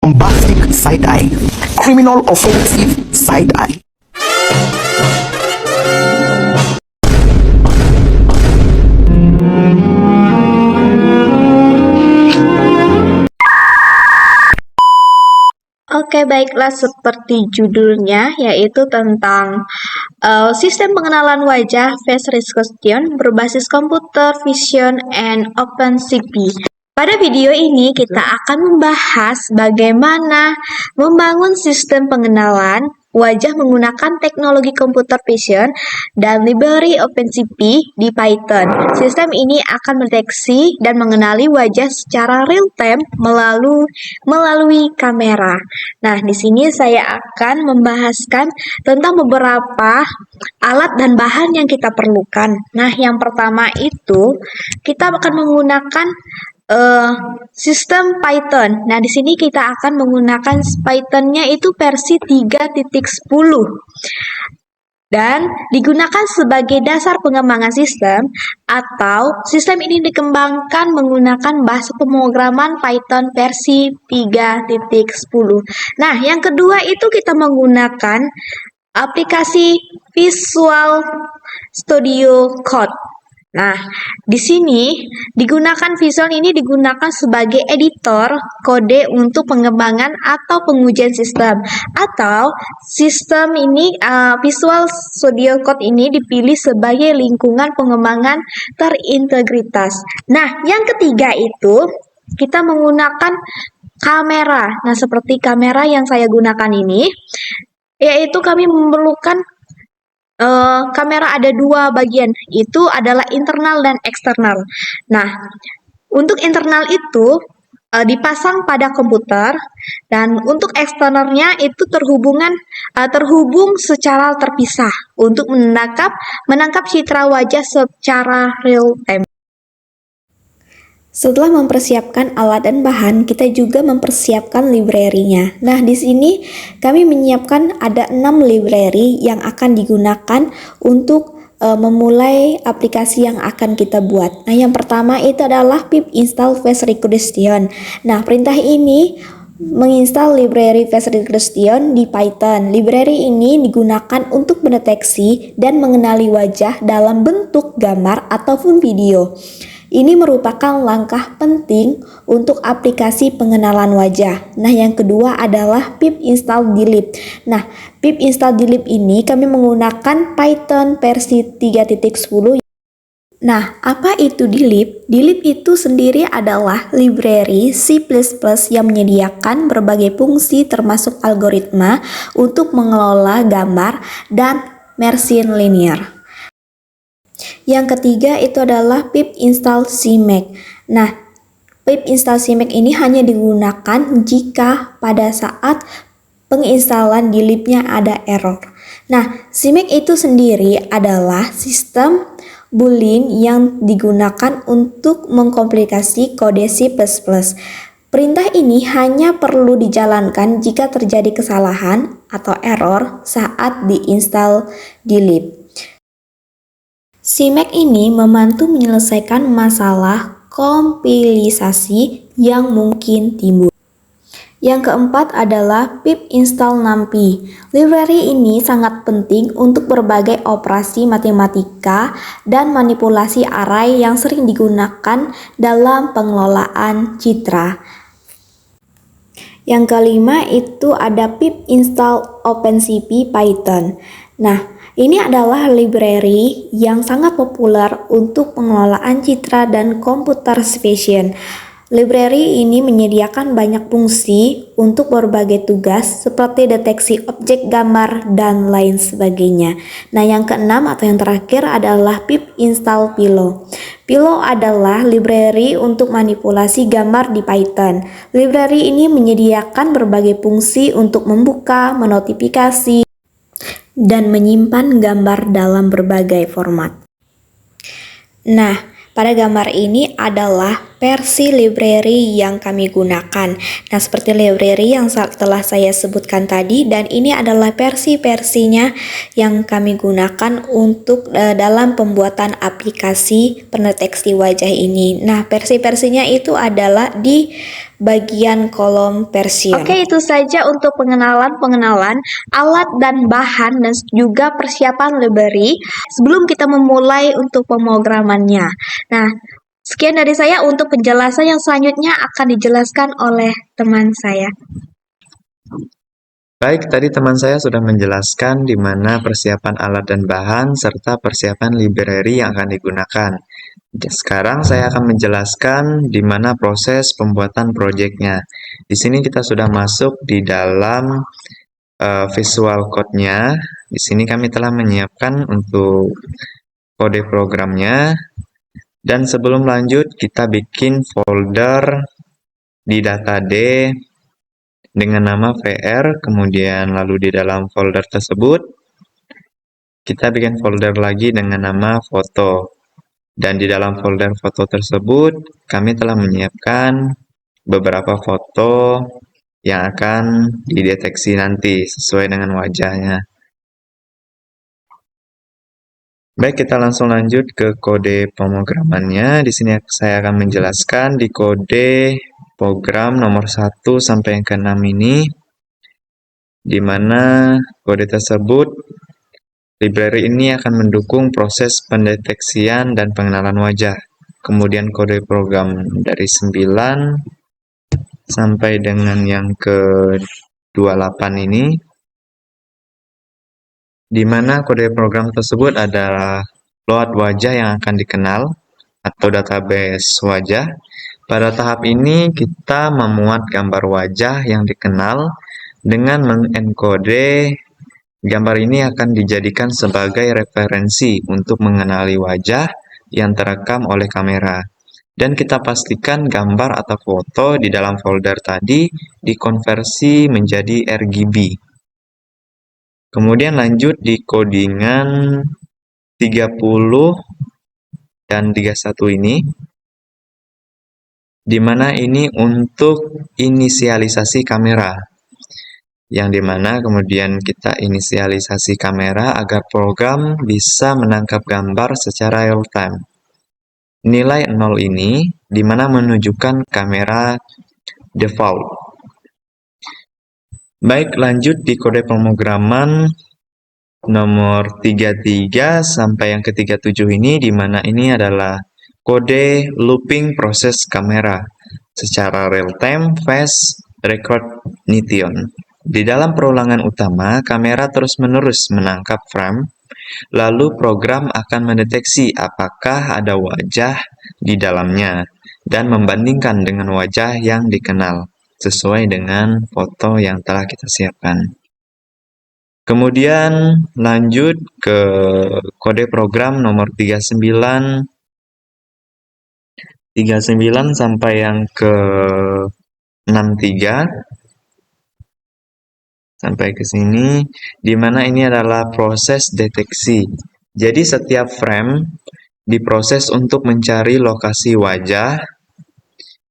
Bombastic side-eye, criminal offensive side-eye. Oke, baiklah, seperti judulnya, yaitu tentang sistem pengenalan wajah face recognition berbasis computer vision and OpenCV. Pada video ini kita akan membahas bagaimana membangun sistem pengenalan wajah menggunakan teknologi computer vision dan library OpenCV di Python. Sistem ini akan mendeteksi dan mengenali wajah secara real time melalui kamera. Nah, di sini saya akan membahaskan tentang beberapa alat dan bahan yang kita perlukan. Nah, yang pertama itu kita akan menggunakan sistem Python. Nah, di sini kita akan menggunakan Python-nya itu versi 3.10 dan digunakan sebagai dasar pengembangan sistem, atau sistem ini dikembangkan menggunakan bahasa pemrograman Python versi 3.10. Nah, yang kedua itu kita menggunakan aplikasi Visual Studio Code. Nah, di sini Visual ini digunakan sebagai editor kode untuk pengembangan atau pengujian sistem. Atau sistem ini Visual Studio Code ini dipilih sebagai lingkungan pengembangan terintegritas. Nah, yang ketiga itu kita menggunakan kamera. Nah, seperti kamera yang saya gunakan ini, yaitu kami memerlukan kamera ada dua bagian, itu adalah internal dan eksternal. Nah, untuk internal itu dipasang pada komputer, dan untuk eksternalnya itu terhubung secara terpisah untuk menangkap citra wajah secara real time. Setelah mempersiapkan alat dan bahan, kita juga mempersiapkan library-nya. Nah, di sini kami menyiapkan ada 6 library yang akan digunakan untuk memulai aplikasi yang akan kita buat. Nah, yang pertama itu adalah pip install face recognition. Nah, perintah ini menginstal library face recognition di Python. Library ini digunakan untuk mendeteksi dan mengenali wajah dalam bentuk gambar ataupun video. Ini merupakan langkah penting untuk aplikasi pengenalan wajah. Nah, yang kedua adalah pip install delete. Nah, pip install delete ini kami menggunakan Python versi 3.10. Nah, apa itu delete? Delete itu sendiri adalah library C++ yang menyediakan berbagai fungsi termasuk algoritma untuk mengelola gambar dan machine linear. Yang ketiga itu adalah pip install CMake. Nah, pip install CMake ini hanya digunakan jika pada saat penginstalan delete-nya ada error. Nah, CMake itu sendiri adalah sistem boolean yang digunakan untuk mengkomplikasi kode C++. Perintah ini hanya perlu dijalankan jika terjadi kesalahan atau error saat diinstal delete. CMake ini membantu menyelesaikan masalah kompilisasi yang mungkin timbul. Yang keempat adalah pip install numpy. Library ini sangat penting untuk berbagai operasi matematika dan manipulasi array yang sering digunakan dalam pengelolaan citra. Yang kelima itu ada pip install OpenCV Python. Nah, ini adalah library yang sangat populer untuk pengelolaan citra dan computer vision. Library ini menyediakan banyak fungsi untuk berbagai tugas seperti deteksi objek gambar dan lain sebagainya. Nah, yang keenam atau yang terakhir adalah pip install Pillow. Pillow adalah library untuk manipulasi gambar di Python. Library ini menyediakan berbagai fungsi untuk membuka, menotifikasi, dan menyimpan gambar dalam berbagai format. Nah, pada gambar ini adalah versi library yang kami gunakan. Nah, seperti library yang telah saya sebutkan tadi, dan ini adalah versi-versinya yang kami gunakan untuk dalam pembuatan aplikasi pendeteksi wajah ini. Nah, versi-versinya itu adalah di bagian kolom version. Oke, itu saja untuk pengenalan alat dan bahan dan juga persiapan library sebelum kita memulai untuk pemrogramannya. Nah, sekian dari saya. Untuk penjelasan yang selanjutnya akan dijelaskan oleh teman saya. Baik, tadi teman saya sudah menjelaskan di mana persiapan alat dan bahan serta persiapan library yang akan digunakan. Sekarang saya akan menjelaskan di mana proses pembuatan proyeknya. Di sini kita sudah masuk di dalam visual code-nya. Di sini kami telah menyiapkan untuk kode programnya. Dan sebelum lanjut, kita bikin folder di data D dengan nama VR, kemudian lalu di dalam folder tersebut, kita bikin folder lagi dengan nama foto. Dan di dalam folder foto tersebut, kami telah menyiapkan beberapa foto yang akan dideteksi nanti sesuai dengan wajahnya. Baik, kita langsung lanjut ke kode pemrogramannya. Di sini saya akan menjelaskan di kode program nomor 1 sampai yang ke-6 ini, di mana kode tersebut, library ini akan mendukung proses pendeteksian dan pengenalan wajah. Kemudian kode program dari 9 sampai dengan yang ke-28 ini, di mana kode program tersebut adalah load wajah yang akan dikenal atau database wajah. Pada tahap ini kita memuat gambar wajah yang dikenal dengan mengenkode. Gambar ini akan dijadikan sebagai referensi untuk mengenali wajah yang terekam oleh kamera. Dan kita pastikan gambar atau foto di dalam folder tadi dikonversi menjadi RGB. Kemudian lanjut di codingan 30 dan 31 ini, di mana ini untuk inisialisasi kamera, yang dimana kemudian kita inisialisasi kamera agar program bisa menangkap gambar secara real time. Nilai 0 ini dimana menunjukkan kamera default. Baik, lanjut di kode pemrograman nomor 33 sampai yang ke-37 ini, di mana ini adalah kode looping proses kamera secara real-time phase recognition. Di dalam perulangan utama, kamera terus-menerus menangkap frame, lalu program akan mendeteksi apakah ada wajah di dalamnya dan membandingkan dengan wajah yang dikenal sesuai dengan foto yang telah kita siapkan. Kemudian lanjut ke kode program nomor 39 sampai yang ke 63 sampai ke sini, di mana ini adalah proses deteksi. Jadi setiap frame diproses untuk mencari lokasi wajah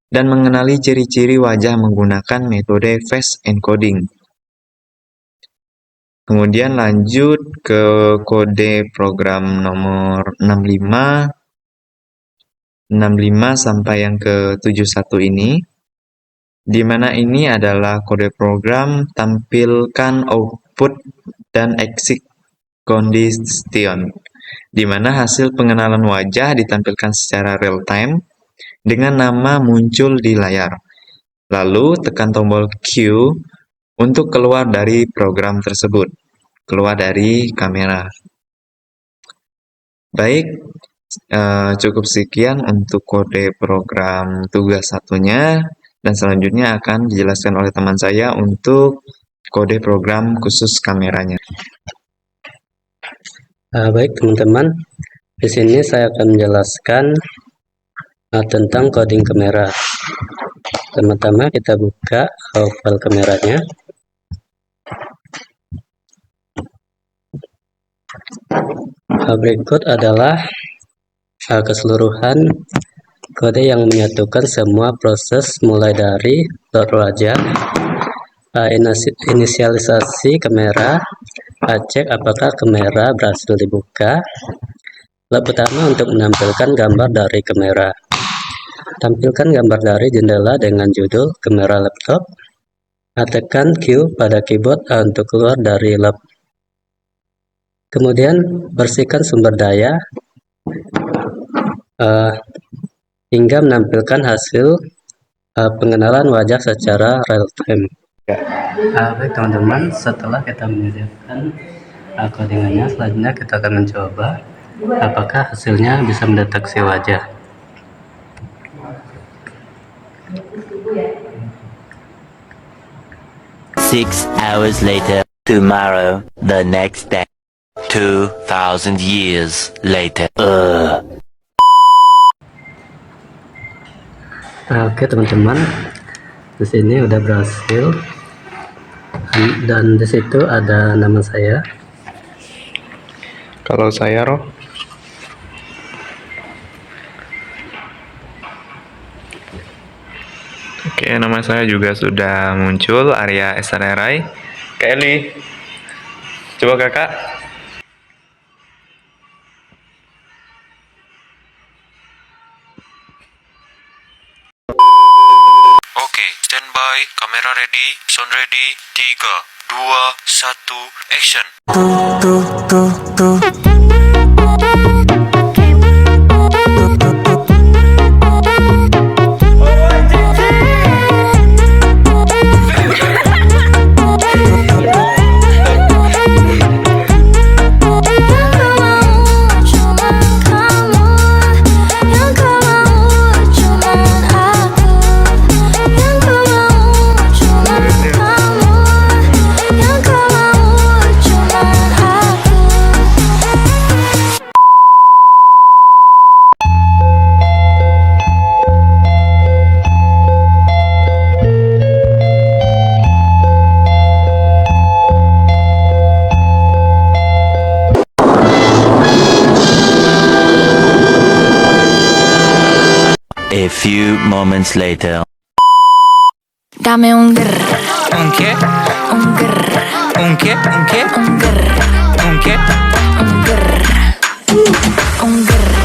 dan mengenali ciri-ciri wajah menggunakan metode face encoding. Kemudian lanjut ke kode program nomor 65 sampai yang ke 71 ini, di mana ini adalah kode program tampilkan output dan exit condition, di mana hasil pengenalan wajah ditampilkan secara real time dengan nama muncul di layar. Lalu tekan tombol Q untuk keluar dari program tersebut, keluar dari kamera. Baik, cukup sekian untuk kode program tugas satunya, dan selanjutnya akan dijelaskan oleh teman saya untuk kode program khusus kameranya. Baik teman-teman, di sini saya akan menjelaskan tentang coding kamera. Pertama-tama kita buka file kameranya. Berikut adalah keseluruhan kode yang menyatukan semua proses mulai dari load wajah, inisialisasi kamera, cek apakah kamera berhasil dibuka. Lab pertama untuk menampilkan gambar dari kamera. Tampilkan gambar dari jendela dengan judul kamera laptop. Tekan Q pada keyboard untuk keluar dari lab. Kemudian bersihkan sumber daya hingga menampilkan hasil pengenalan wajah secara real time. Baik teman-teman, setelah kita menyiapkan codingannya, selanjutnya kita akan mencoba apakah hasilnya bisa mendeteksi wajah. Six hours later, tomorrow, the next day, 2,000 years later. Oke teman-teman, di sini udah berhasil dan di situ ada nama saya. Kalau saya Roh, oke, nama saya juga sudah muncul, Arya Estanerai. Kak Eli, coba kakak. Oke, standby, kamera ready, sound ready, 3, 2, 1, action. A few moments later. Dame un grr, ¿Un qué? un grr, ¿Un qué? ¿Un qué? un grr, ¿Un qué? un grr, un grr.